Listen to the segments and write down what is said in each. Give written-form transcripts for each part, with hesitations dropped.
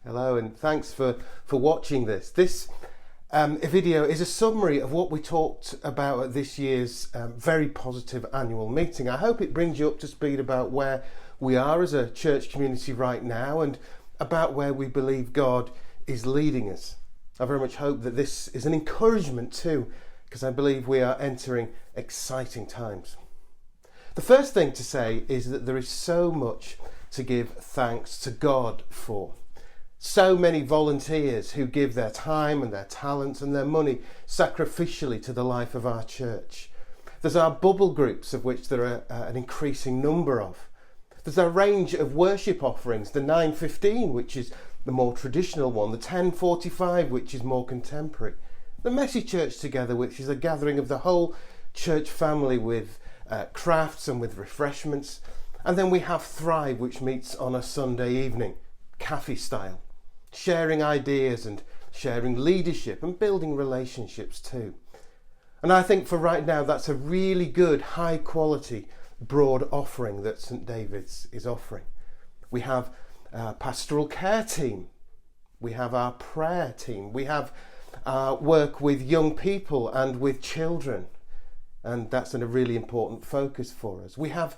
Hello, and thanks for watching this. This video is a summary of what we talked about at this year's very positive annual meeting. I hope it brings you up to speed about where we are as a church community right now and about where we believe God is leading us. I very much hope that this is an encouragement too, because I believe we are entering exciting times. The first thing to say is that there is so much to give thanks to God for. So many volunteers who give their time and their talents and their money sacrificially to the life of our church. There's our bubble groups, of which there are an increasing number of. There's our range of worship offerings, the 9:15, which is the more traditional one, the 10:45, which is more contemporary. The Messy Church Together, which is a gathering of the whole church family with crafts and with refreshments. And then we have Thrive, which meets on a Sunday evening, cafe style, sharing ideas and sharing leadership and building relationships too. And I think for right now, that's a really good, high quality, broad offering that St. David's is offering. We have a pastoral care team. We have our prayer team. We have our work with young people and with children. And that's a really important focus for us. We have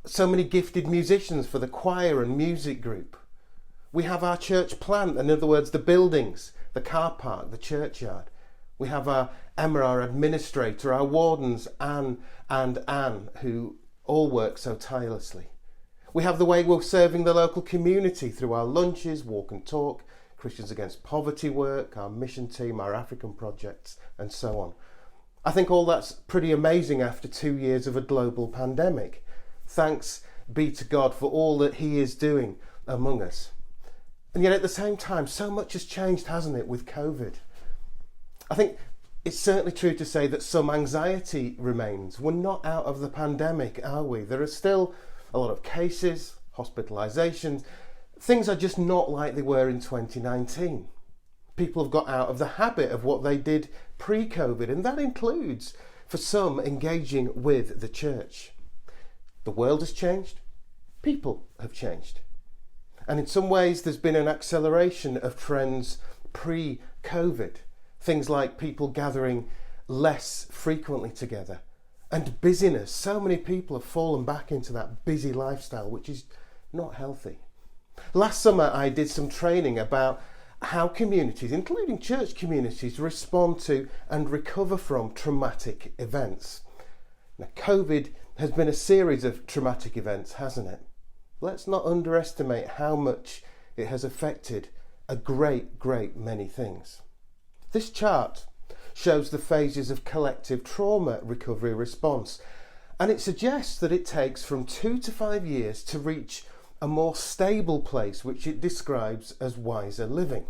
so many gifted musicians for the choir and music group. We have our church plant, in other words, the buildings, the car park, the churchyard. We have our Emma, our administrator, our wardens, Anne and Anne, who all work so tirelessly. We have the way we're serving the local community through our lunches, walk and talk, Christians Against Poverty work, our mission team, our African projects, and so on. I think all that's pretty amazing after 2 years of a global pandemic. Thanks be to God for all that He is doing among us. And yet at the same time, so much has changed, hasn't it, with COVID? I think it's certainly true to say that some anxiety remains. We're not out of the pandemic, are we? There are still a lot of cases, hospitalisations. Things are just not like they were in 2019. People have got out of the habit of what they did pre-COVID, and that includes, for some, engaging with the church. The world has changed. People have changed. And in some ways, there's been an acceleration of trends pre-COVID. Things like people gathering less frequently together and busyness. So many people have fallen back into that busy lifestyle, which is not healthy. Last summer, I did some training about how communities, including church communities, respond to and recover from traumatic events. Now, COVID has been a series of traumatic events, hasn't it? Let's not underestimate how much it has affected a great many things. This chart shows the phases of collective trauma recovery response, and it suggests that it takes from 2 to 5 years to reach a more stable place, which it describes as wiser living.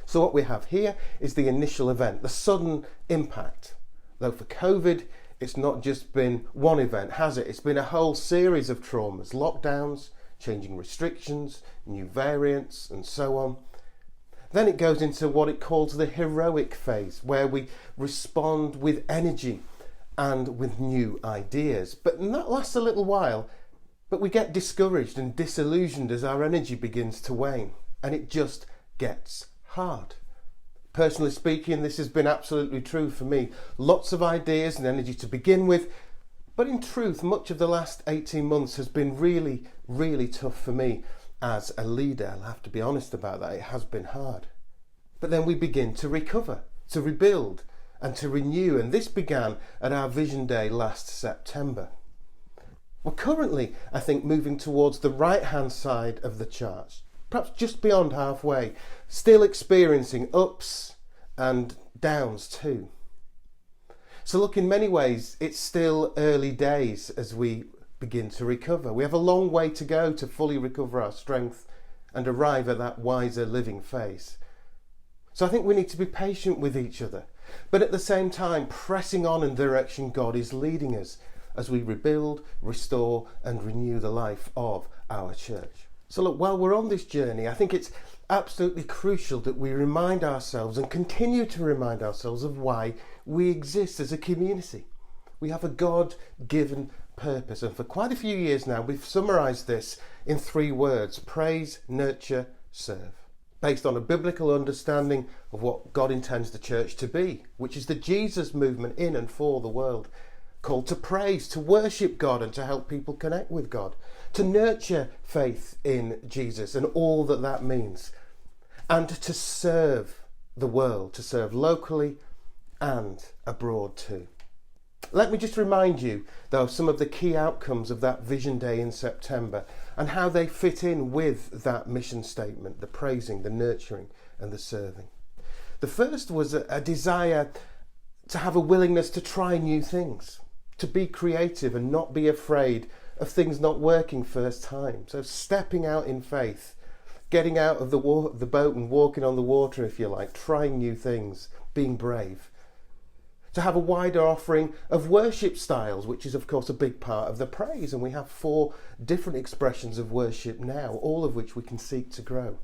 So what we have here is the initial event, the sudden impact. Though for COVID, it's not just been one event, has it? It's been a whole series of traumas, lockdowns, changing restrictions, new variants, and so on. Then it goes into what it calls the heroic phase, where we respond with energy and with new ideas. But that lasts a little while, but we get discouraged and disillusioned as our energy begins to wane, and it just gets hard. Personally speaking, this has been absolutely true for me. Lots of ideas and energy to begin with, but in truth, much of the last 18 months has been really tough for me as a leader. I'll have to be honest about that. It has been hard. But then we begin to recover, to rebuild, and to renew, and this began at our Vision Day last September. We're currently, I think, moving towards the right-hand side of the charts, perhaps just beyond halfway, still experiencing ups and downs too. So look, in many ways, it's still early days as we begin to recover. We have a long way to go to fully recover our strength and arrive at that wiser living phase. So I think we need to be patient with each other, but at the same time, pressing on in the direction God is leading us as we rebuild, restore, and renew the life of our church. So look, while we're on this journey, I think it's absolutely crucial that we remind ourselves and continue to remind ourselves of why we exist as a community. We have a God-given purpose, and for quite a few years now, we've summarised this in 3 words: praise, nurture, serve, based on a biblical understanding of what God intends the church to be, which is the Jesus movement in and for the world, called to praise, to worship God and to help people connect with God, to nurture faith in Jesus and all that that means, and to serve the world, to serve locally and abroad too. Let me just remind you, though, of some of the key outcomes of that Vision Day in September and how they fit in with that mission statement, the praising, the nurturing and the serving. The first was a desire to have a willingness to try new things, to be creative and not be afraid of things not working first time. So stepping out in faith, getting out of the boat and walking on the water, if you like, trying new things, being brave. To have a wider offering of worship styles, which is of course a big part of the praise, and we have 4 different expressions of worship now, all of which we can seek to grow.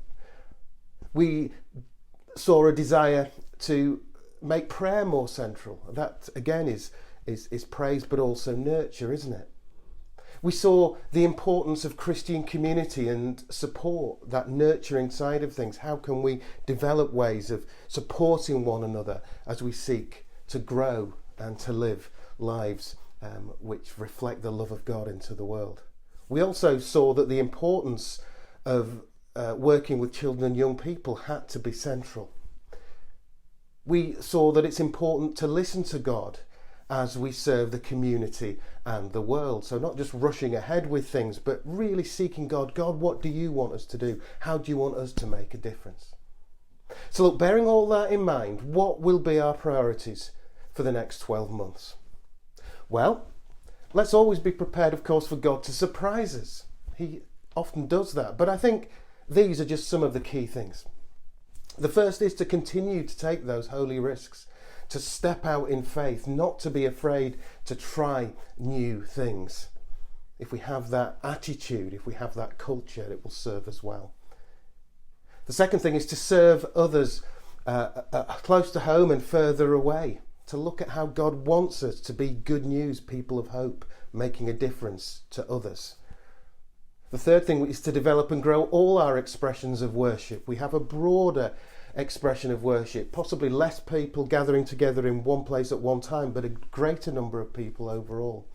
We saw a desire to make prayer more central. That again is praise but also nurture, isn't it? We saw the importance of Christian community and support, that nurturing side of things. How can we develop ways of supporting one another as we seek to grow and to live lives which reflect the love of God into the world? We also saw that the importance of working with children and young people had to be central. We saw that it's important to listen to God as we serve the community and the world. So not just rushing ahead with things, but really seeking God. God, what do you want us to do? How do you want us to make a difference? So look, bearing all that in mind, what will be our priorities for the next 12 months? Well, let's always be prepared, of course, for God to surprise us. He often does that. But I think these are just some of the key things. The first is to continue to take those holy risks, to step out in faith, not to be afraid to try new things. If we have that attitude, if we have that culture, it will serve us well. The second thing is to serve others close to home and further away, to look at how God wants us to be good news, people of hope, making a difference to others. The third thing is to develop and grow all our expressions of worship. We have a broader expression of worship, possibly less people gathering together in one place at one time, but a greater number of people overall.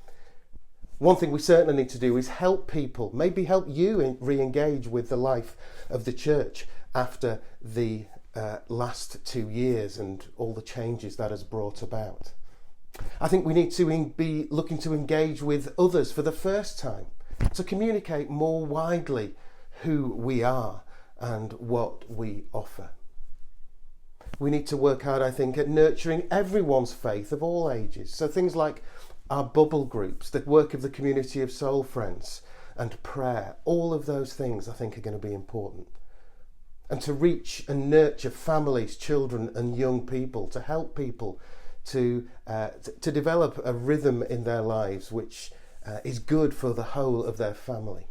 One thing we certainly need to do is help people, maybe help you re-engage with the life of the church after the last 2 years and all the changes that has brought about. I think we need to be looking to engage with others for the first time, to communicate more widely who we are and what we offer. We need to work hard, I think, at nurturing everyone's faith of all ages. So things like our bubble groups, the work of the community of soul friends and prayer, all of those things I think are going to be important. And to reach and nurture families, children and young people, to help people to develop a rhythm in their lives which is good for the whole of their family.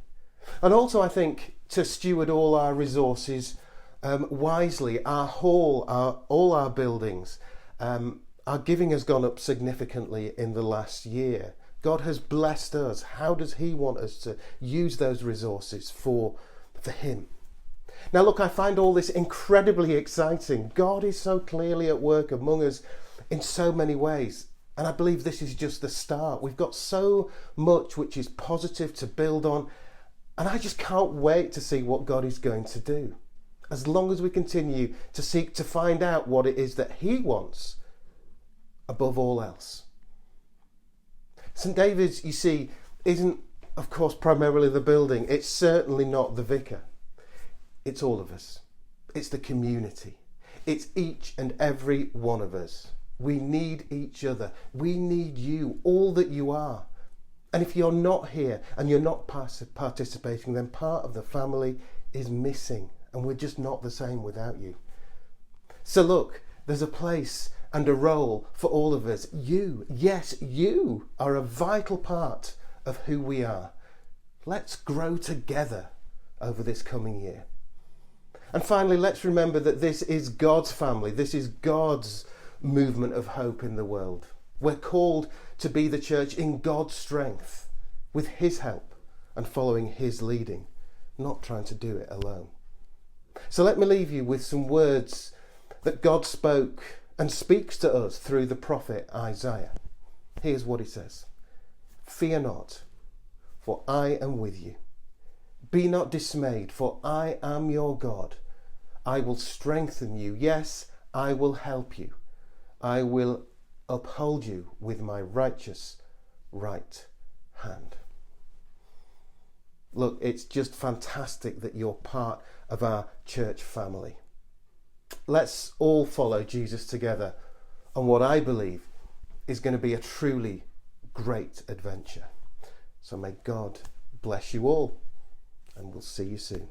And also I think to steward all our resources wisely. Our hall, all our buildings, our giving has gone up significantly in the last year. God has blessed us. How does he want us to use those resources for him? Now look, I find all this incredibly exciting. God is so clearly at work among us in so many ways. And I believe this is just the start. We've got so much which is positive to build on. And I just can't wait to see what God is going to do. As long as we continue to seek to find out what it is that he wants above all else. St. David's, you see, isn't, of course, primarily the building. It's certainly not the vicar. It's all of us. It's the community. It's each and every one of us. We need each other. We need you, all that you are. And if you're not here and you're not participating, then part of the family is missing. And we're just not the same without you. So look, there's a place and a role for all of us. You, yes, you are a vital part of who we are. Let's grow together over this coming year. And finally, let's remember that this is God's family. This is God's movement of hope in the world. We're called to be the church in God's strength, with his help and following his leading, not trying to do it alone. So let me leave you with some words that God spoke and speaks to us through the prophet Isaiah. Here's what he says. Fear not, for I am with you. Be not dismayed, for I am your God. I will strengthen you. Yes, I will help you. I will uphold you with my righteous right hand. Look, it's just fantastic that you're part of our church family. Let's all follow Jesus together on what I believe is going to be a truly great adventure. So may God bless you all, and we'll see you soon.